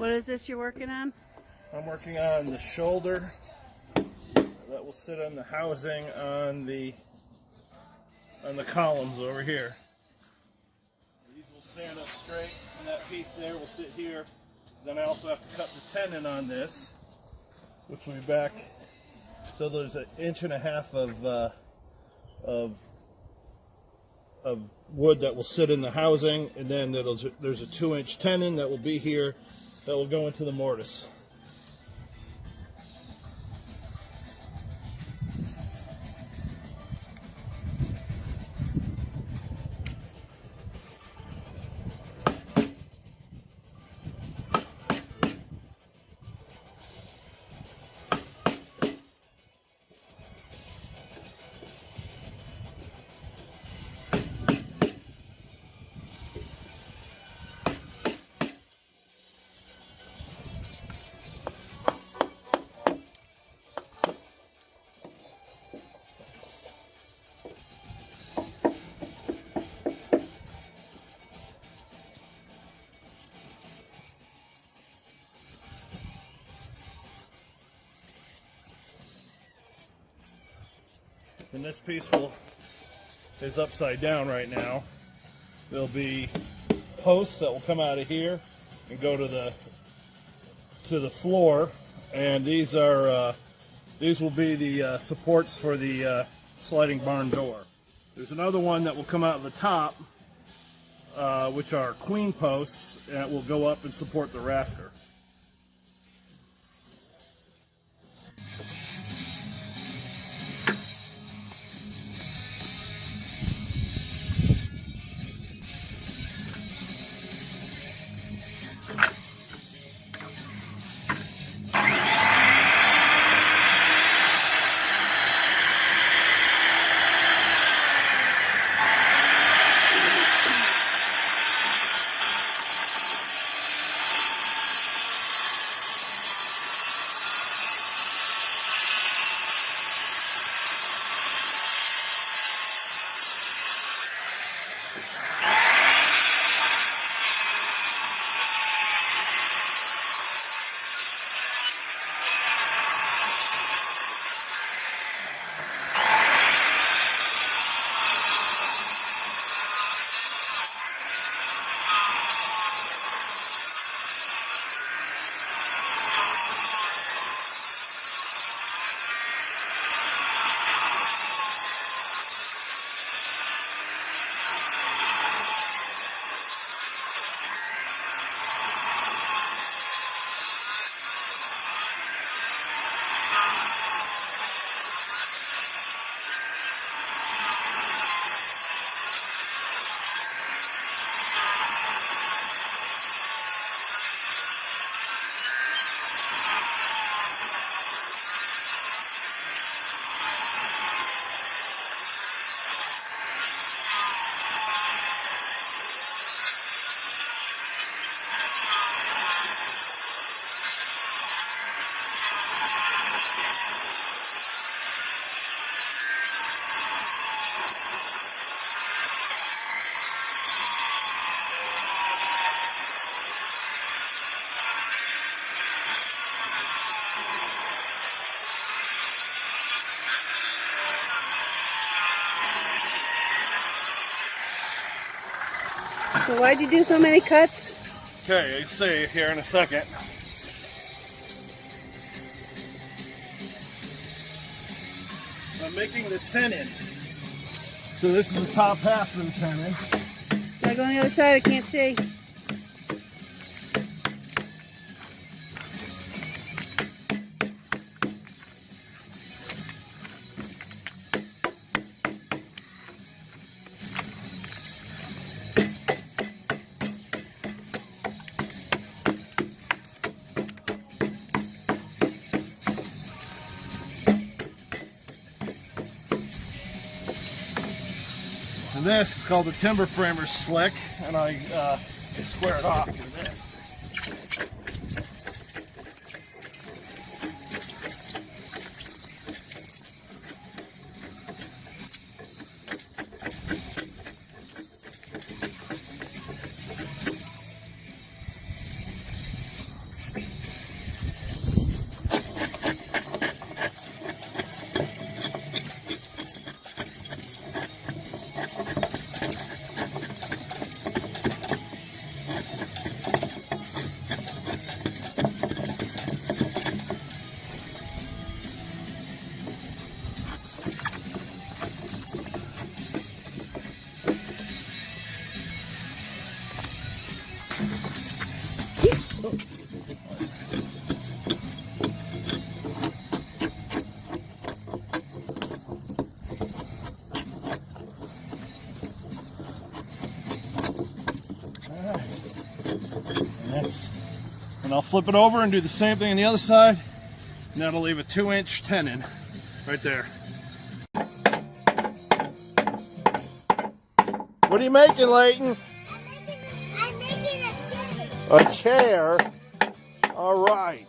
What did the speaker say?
What is this you're working on? I'm working on the shoulder that will sit on the housing on the columns over here. These will stand up straight, and that piece there will sit here. Then I also have to cut the tenon on this, which will be back. So there's an 1.5 inches of wood that will sit in the housing, and then there's a 2-inch tenon that will be here that will go into the mortise. And this piece is upside down right now. There'll be posts that will come out of here and go to the floor, and these will be the supports for the sliding barn door. There's another one that will come out of the top, which are queen posts, and it will go up and support the rafter. So why'd you do so many cuts? Okay, you'll see here in a second. I'm making the tenon. So this is the top half of the tenon. Gotta go on the other side, I can't see. And this is called the timber framer's slick, and I square it off with this. And I'll flip it over and do the same thing on the other side. And that'll leave a 2-inch tenon right there. What are you making, Layton? I'm making a chair. A chair? All right.